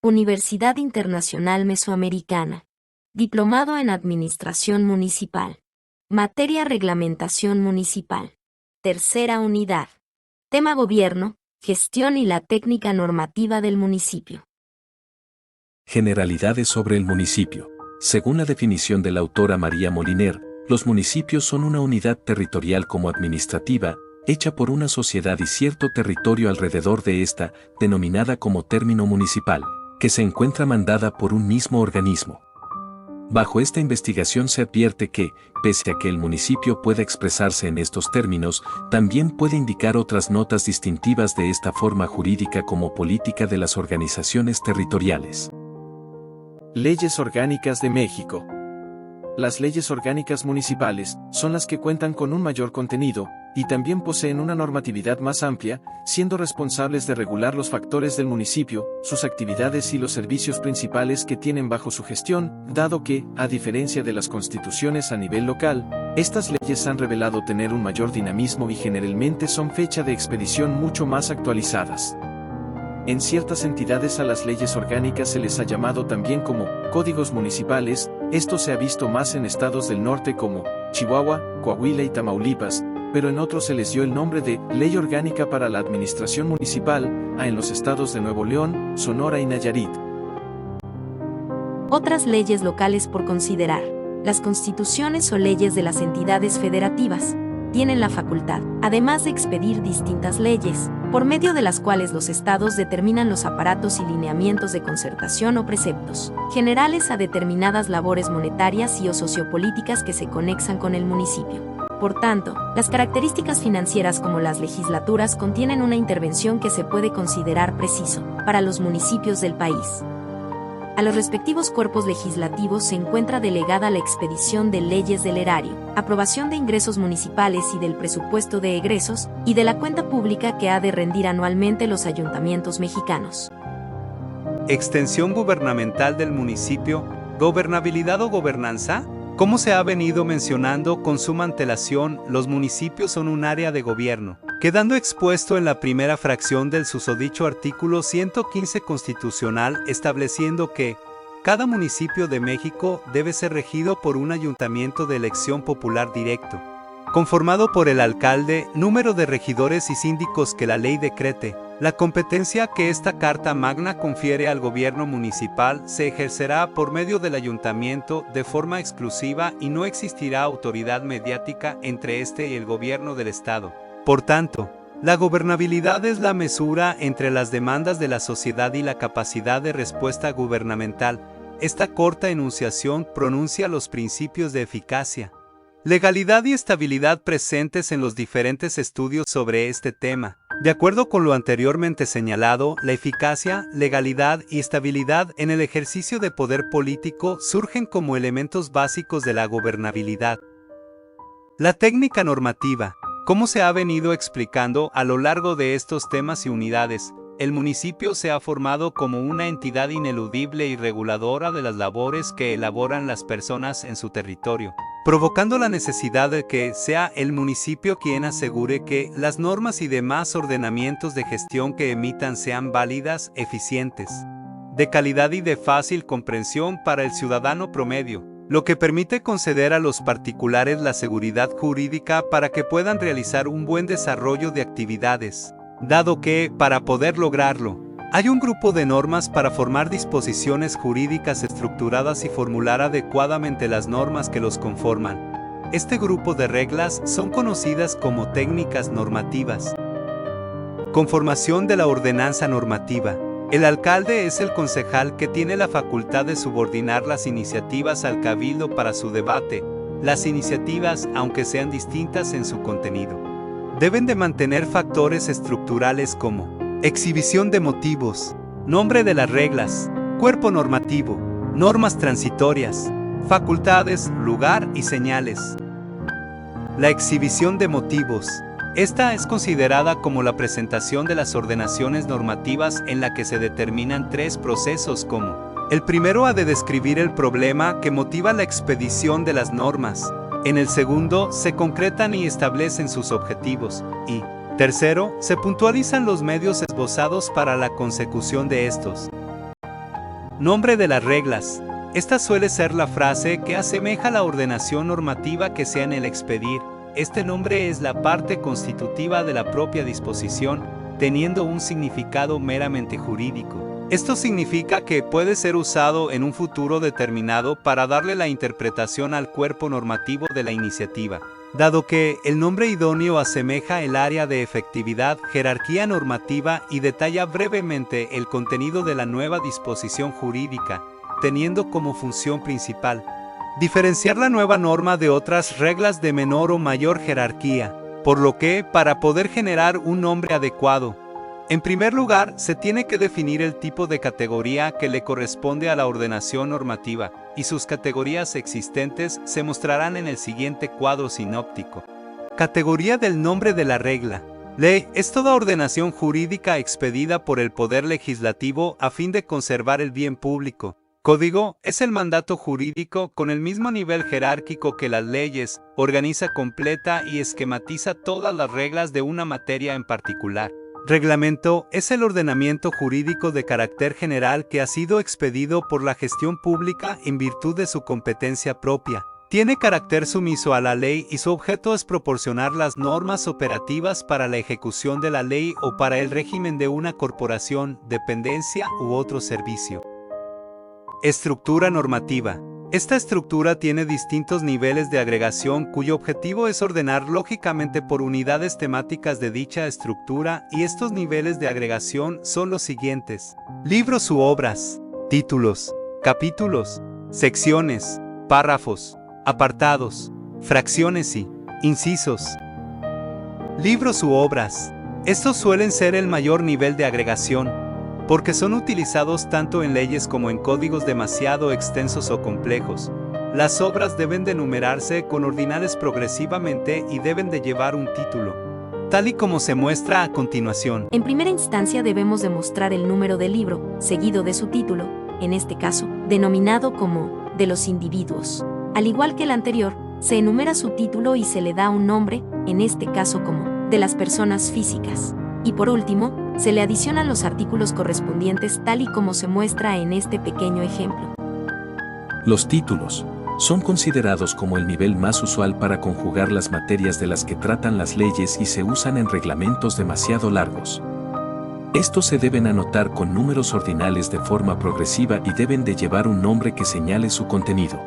Universidad Internacional Mesoamericana. Diplomado en Administración Municipal. Materia Reglamentación Municipal. Tercera unidad. Tema Gobierno, Gestión y la técnica normativa del municipio. Generalidades sobre el municipio. Según la definición de la autora María Moliner, los municipios son una unidad territorial como administrativa, hecha por una sociedad y cierto territorio alrededor de esta, denominada como término municipal, que se encuentra mandada por un mismo organismo. Bajo esta investigación se advierte que, pese a que el municipio pueda expresarse en estos términos, también puede indicar otras notas distintivas de esta forma jurídica como política de las organizaciones territoriales. Leyes orgánicas de México. Las leyes orgánicas municipales son las que cuentan con un mayor contenido, y también poseen una normatividad más amplia, siendo responsables de regular los factores del municipio, sus actividades y los servicios principales que tienen bajo su gestión, dado que, a diferencia de las constituciones a nivel local, estas leyes han revelado tener un mayor dinamismo y generalmente son fecha de expedición mucho más actualizadas. En ciertas entidades a las leyes orgánicas se les ha llamado también como códigos municipales. Esto se ha visto más en estados del norte como Chihuahua, Coahuila y Tamaulipas, pero en otros se les dio el nombre de Ley Orgánica para la Administración Municipal, en los estados de Nuevo León, Sonora y Nayarit. Otras leyes locales por considerar. Las constituciones o leyes de las entidades federativas tienen la facultad, además de expedir distintas leyes, por medio de las cuales los estados determinan los aparatos y lineamientos de concertación o preceptos generales a determinadas labores monetarias y o sociopolíticas que se conexan con el municipio. Por tanto, las características financieras como las legislaturas contienen una intervención que se puede considerar preciso para los municipios del país. A los respectivos cuerpos legislativos se encuentra delegada la expedición de leyes del erario, aprobación de ingresos municipales y del presupuesto de egresos, y de la cuenta pública que ha de rendir anualmente los ayuntamientos mexicanos. Extensión gubernamental del municipio, gobernabilidad o gobernanza. Como se ha venido mencionando con suma antelación, los municipios son un área de gobierno, quedando expuesto en la primera fracción del susodicho artículo 115 constitucional, estableciendo que cada municipio de México debe ser regido por un ayuntamiento de elección popular directo, conformado por el alcalde, número de regidores y síndicos que la ley decrete. La competencia que esta Carta Magna confiere al gobierno municipal se ejercerá por medio del ayuntamiento de forma exclusiva y no existirá autoridad mediática entre este y el gobierno del estado. Por tanto, la gobernabilidad es la mesura entre las demandas de la sociedad y la capacidad de respuesta gubernamental. Esta corta enunciación pronuncia los principios de eficacia, legalidad y estabilidad presentes en los diferentes estudios sobre este tema. De acuerdo con lo anteriormente señalado, la eficacia, legalidad y estabilidad en el ejercicio de poder político surgen como elementos básicos de la gobernabilidad. La técnica normativa. Como se ha venido explicando a lo largo de estos temas y unidades, el municipio se ha formado como una entidad ineludible y reguladora de las labores que elaboran las personas en su territorio, provocando la necesidad de que sea el municipio quien asegure que las normas y demás ordenamientos de gestión que emitan sean válidas, eficientes, de calidad y de fácil comprensión para el ciudadano promedio, lo que permite conceder a los particulares la seguridad jurídica para que puedan realizar un buen desarrollo de actividades, dado que, para poder lograrlo, hay un grupo de normas para formar disposiciones jurídicas estructuradas y formular adecuadamente las normas que los conforman. Este grupo de reglas son conocidas como técnicas normativas. Conformación de la ordenanza normativa. El alcalde es el concejal que tiene la facultad de subordinar las iniciativas al cabildo para su debate. Las iniciativas, aunque sean distintas en su contenido, deben de mantener factores estructurales como exhibición de motivos, nombre de las reglas, cuerpo normativo, normas transitorias, facultades, lugar y señales. La exhibición de motivos. Esta es considerada como la presentación de las ordenaciones normativas en la que se determinan tres procesos como: el primero ha de describir el problema que motiva la expedición de las normas, en el segundo se concretan y establecen sus objetivos, y tercero, se puntualizan los medios esbozados para la consecución de estos. Nombre de las reglas. Esta suele ser la frase que asemeja la ordenación normativa que sea en el expedir. Este nombre es la parte constitutiva de la propia disposición, teniendo un significado meramente jurídico. Esto significa que puede ser usado en un futuro determinado para darle la interpretación al cuerpo normativo de la iniciativa. Dado que el nombre idóneo asemeja el área de efectividad, jerarquía normativa y detalla brevemente el contenido de la nueva disposición jurídica, teniendo como función principal diferenciar la nueva norma de otras reglas de menor o mayor jerarquía, por lo que, para poder generar un nombre adecuado, en primer lugar, se tiene que definir el tipo de categoría que le corresponde a la ordenación normativa, y sus categorías existentes se mostrarán en el siguiente cuadro sinóptico. Categoría del nombre de la regla. Ley es toda ordenación jurídica expedida por el Poder Legislativo a fin de conservar el bien público. Código es el mandato jurídico con el mismo nivel jerárquico que las leyes, organiza, completa y esquematiza todas las reglas de una materia en particular. Reglamento es el ordenamiento jurídico de carácter general que ha sido expedido por la gestión pública en virtud de su competencia propia. Tiene carácter sumiso a la ley y su objeto es proporcionar las normas operativas para la ejecución de la ley o para el régimen de una corporación, dependencia u otro servicio. Estructura normativa. Esta estructura tiene distintos niveles de agregación cuyo objetivo es ordenar lógicamente por unidades temáticas de dicha estructura, y estos niveles de agregación son los siguientes: libros u obras, títulos, capítulos, secciones, párrafos, apartados, fracciones y incisos. Libros u obras. Estos suelen ser el mayor nivel de agregación, porque son utilizados tanto en leyes como en códigos demasiado extensos o complejos. Las obras deben de numerarse con ordinales progresivamente y deben de llevar un título, tal y como se muestra a continuación. En primera instancia debemos demostrar el número del libro, seguido de su título, en este caso, denominado como de los individuos. Al igual que el anterior, se enumera su título y se le da un nombre, en este caso como de las personas físicas. Y por último, se le adicionan los artículos correspondientes tal y como se muestra en este pequeño ejemplo. Los títulos son considerados como el nivel más usual para conjugar las materias de las que tratan las leyes y se usan en reglamentos demasiado largos. Estos se deben anotar con números ordinales de forma progresiva y deben de llevar un nombre que señale su contenido.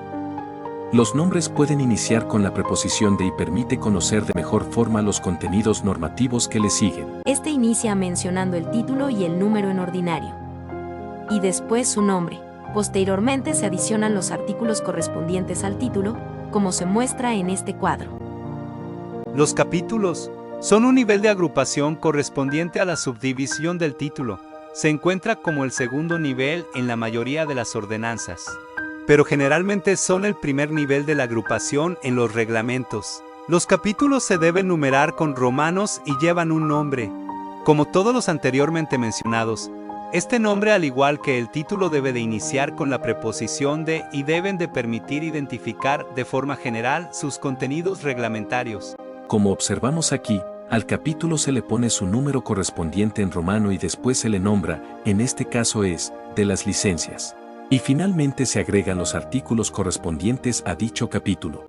Los nombres pueden iniciar con la preposición de y permite conocer de mejor forma los contenidos normativos que le siguen. Este inicia mencionando el título y el número en ordinario, y después su nombre. Posteriormente se adicionan los artículos correspondientes al título, como se muestra en este cuadro. Los capítulos son un nivel de agrupación correspondiente a la subdivisión del título. Se encuentra como el segundo nivel en la mayoría de las ordenanzas, pero generalmente son el primer nivel de la agrupación en los reglamentos. Los capítulos se deben numerar con romanos y llevan un nombre. Como todos los anteriormente mencionados, este nombre, al igual que el título, debe de iniciar con la preposición de y deben de permitir identificar de forma general sus contenidos reglamentarios. Como observamos aquí, al capítulo se le pone su número correspondiente en romano y después se le nombra, en este caso es, de las licencias. Y finalmente se agregan los artículos correspondientes a dicho capítulo.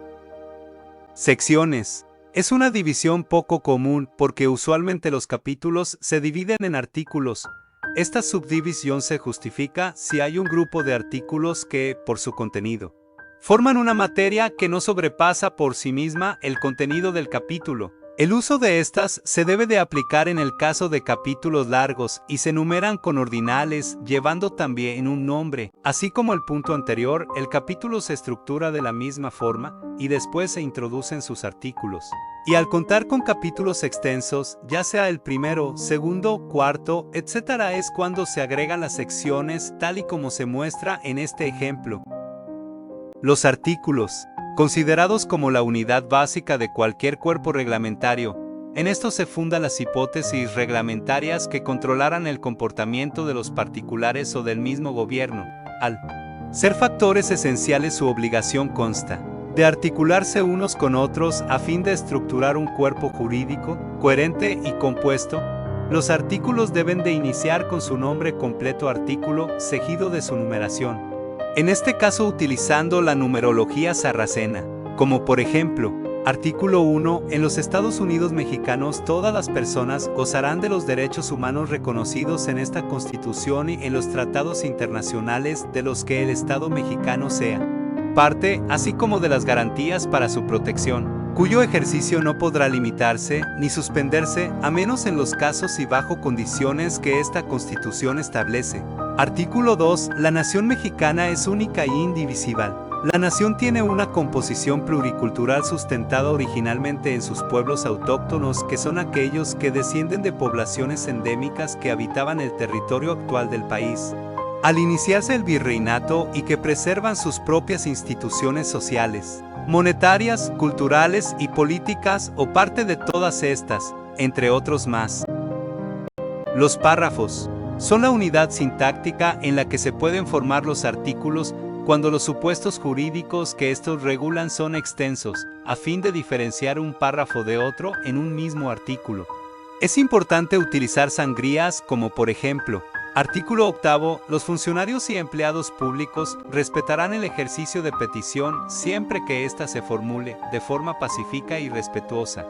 Secciones. Es una división poco común porque usualmente los capítulos se dividen en artículos. Esta subdivisión se justifica si hay un grupo de artículos que, por su contenido, forman una materia que no sobrepasa por sí misma el contenido del capítulo. El uso de estas se debe de aplicar en el caso de capítulos largos y se numeran con ordinales, llevando también un nombre. Así como el punto anterior, el capítulo se estructura de la misma forma y después se introducen sus artículos. Y al contar con capítulos extensos, ya sea el primero, segundo, cuarto, etc., es cuando se agregan las secciones tal y como se muestra en este ejemplo. Los artículos, considerados como la unidad básica de cualquier cuerpo reglamentario, en esto se fundan las hipótesis reglamentarias que controlaran el comportamiento de los particulares o del mismo gobierno. Al ser factores esenciales, su obligación consta de articularse unos con otros a fin de estructurar un cuerpo jurídico, coherente y compuesto, Los artículos deben de iniciar con su nombre completo artículo, seguido de su numeración. En este caso utilizando la numerología sarracena, como por ejemplo, artículo 1, en los Estados Unidos mexicanos todas las personas gozarán de los derechos humanos reconocidos en esta Constitución y en los tratados internacionales de los que el Estado mexicano sea parte, así como de las garantías para su protección, cuyo ejercicio no podrá limitarse ni suspenderse a menos en los casos y bajo condiciones que esta Constitución establece. Artículo 2. La nación mexicana es única e indivisible. La nación tiene una composición pluricultural sustentada originalmente en sus pueblos autóctonos, que son aquellos que descienden de poblaciones endémicas que habitaban el territorio actual del país al iniciarse el virreinato y que preservan sus propias instituciones sociales, monetarias, culturales y políticas o parte de todas estas, entre otros más. Los párrafos son la unidad sintáctica en la que se pueden formar los artículos cuando los supuestos jurídicos que estos regulan son extensos, a fin de diferenciar un párrafo de otro en un mismo artículo. Es importante utilizar sangrías como por ejemplo, artículo 8. Los funcionarios y empleados públicos respetarán el ejercicio de petición siempre que ésta se formule de forma pacífica y respetuosa.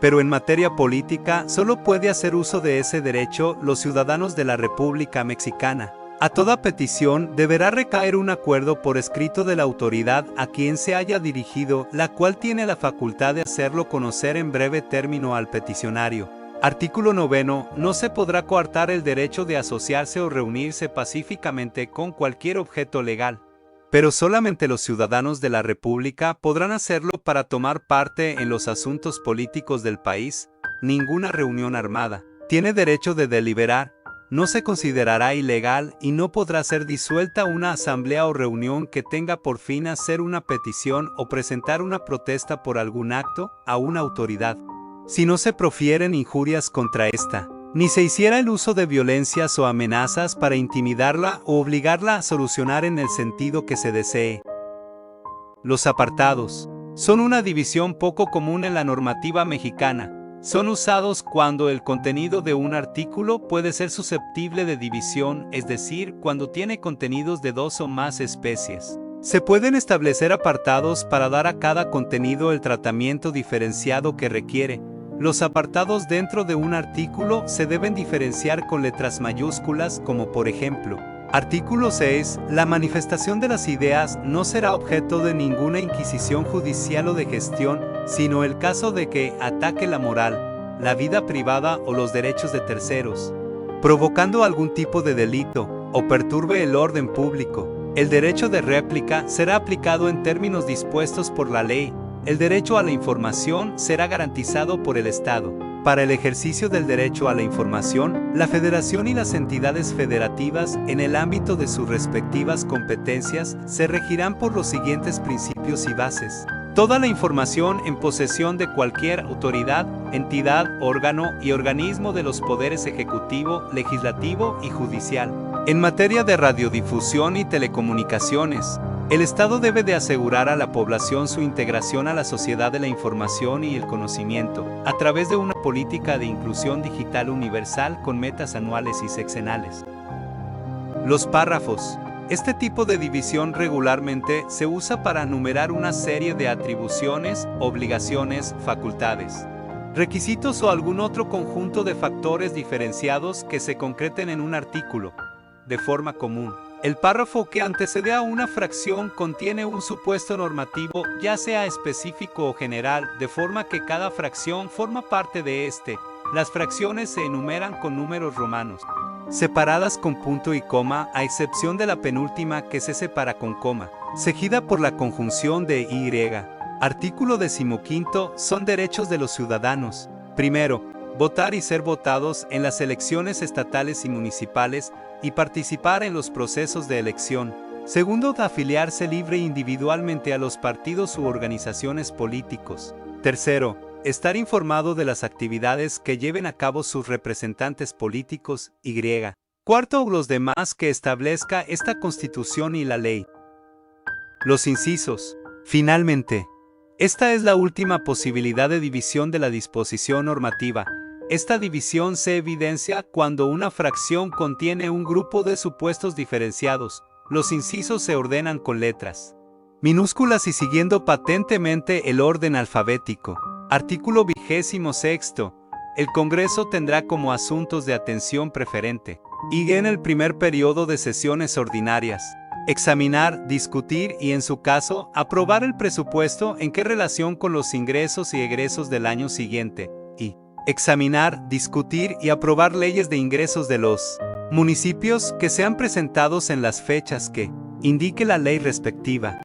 Pero en materia política solo puede hacer uso de ese derecho los ciudadanos de la República Mexicana. A toda petición deberá recaer un acuerdo por escrito de la autoridad a quien se haya dirigido, la cual tiene la facultad de hacerlo conocer en breve término al peticionario. Artículo 9. No se podrá coartar el derecho de asociarse o reunirse pacíficamente con cualquier objeto legal, pero solamente los ciudadanos de la República podrán hacerlo para tomar parte en los asuntos políticos del país. Ninguna reunión armada tiene derecho de deliberar, no se considerará ilegal y no podrá ser disuelta una asamblea o reunión que tenga por fin hacer una petición o presentar una protesta por algún acto a una autoridad, si no se profieren injurias contra esta, ni se hiciera el uso de violencias o amenazas para intimidarla o obligarla a solucionar en el sentido que se desee. Los apartados son una división poco común en la normativa mexicana. Son usados cuando el contenido de un artículo puede ser susceptible de división, es decir, cuando tiene contenidos de dos o más especies. Se pueden establecer apartados para dar a cada contenido el tratamiento diferenciado que requiere. Los apartados dentro de un artículo se deben diferenciar con letras mayúsculas, como por ejemplo, artículo 6. La manifestación de las ideas no será objeto de ninguna inquisición judicial o de gestión, sino el caso de que ataque la moral, la vida privada o los derechos de terceros, provocando algún tipo de delito, o perturbe el orden público. El derecho de réplica será aplicado en términos dispuestos por la ley. El derecho a la información será garantizado por el Estado. Para el ejercicio del derecho a la información, la Federación y las entidades federativas, en el ámbito de sus respectivas competencias, se regirán por los siguientes principios y bases. Toda la información en posesión de cualquier autoridad, entidad, órgano y organismo de los poderes ejecutivo, legislativo y judicial. En materia de radiodifusión y telecomunicaciones, el Estado debe de asegurar a la población su integración a la sociedad de la información y el conocimiento, a través de una política de inclusión digital universal con metas anuales y sexenales. Los párrafos. Este tipo de división regularmente se usa para enumerar una serie de atribuciones, obligaciones, facultades, requisitos o algún otro conjunto de factores diferenciados que se concreten en un artículo, de forma común. El párrafo que antecede a una fracción contiene un supuesto normativo, ya sea específico o general, de forma que cada fracción forma parte de este. Las fracciones se enumeran con números romanos, separadas con punto y coma, a excepción de la penúltima que se separa con coma, seguida por la conjunción de y. Artículo 15. Son derechos de los ciudadanos. Primero, votar y ser votados en las elecciones estatales y municipales y participar en los procesos de elección. Segundo, afiliarse libre e individualmente a los partidos u organizaciones políticos. Tercero, estar informado de las actividades que lleven a cabo sus representantes políticos. Y. Cuarto, los demás que establezca esta Constitución y la ley. Los incisos. Finalmente, esta es la última posibilidad de división de la disposición normativa. Esta división se evidencia cuando una fracción contiene un grupo de supuestos diferenciados. Los incisos se ordenan con letras minúsculas y siguiendo patentemente el orden alfabético. Artículo 26. El Congreso tendrá como asuntos de atención preferente, y en el primer periodo de sesiones ordinarias, examinar, discutir y, en su caso, aprobar el presupuesto en qué relación con los ingresos y egresos del año siguiente, y examinar, discutir y aprobar leyes de ingresos de los municipios que sean presentados en las fechas que indique la ley respectiva.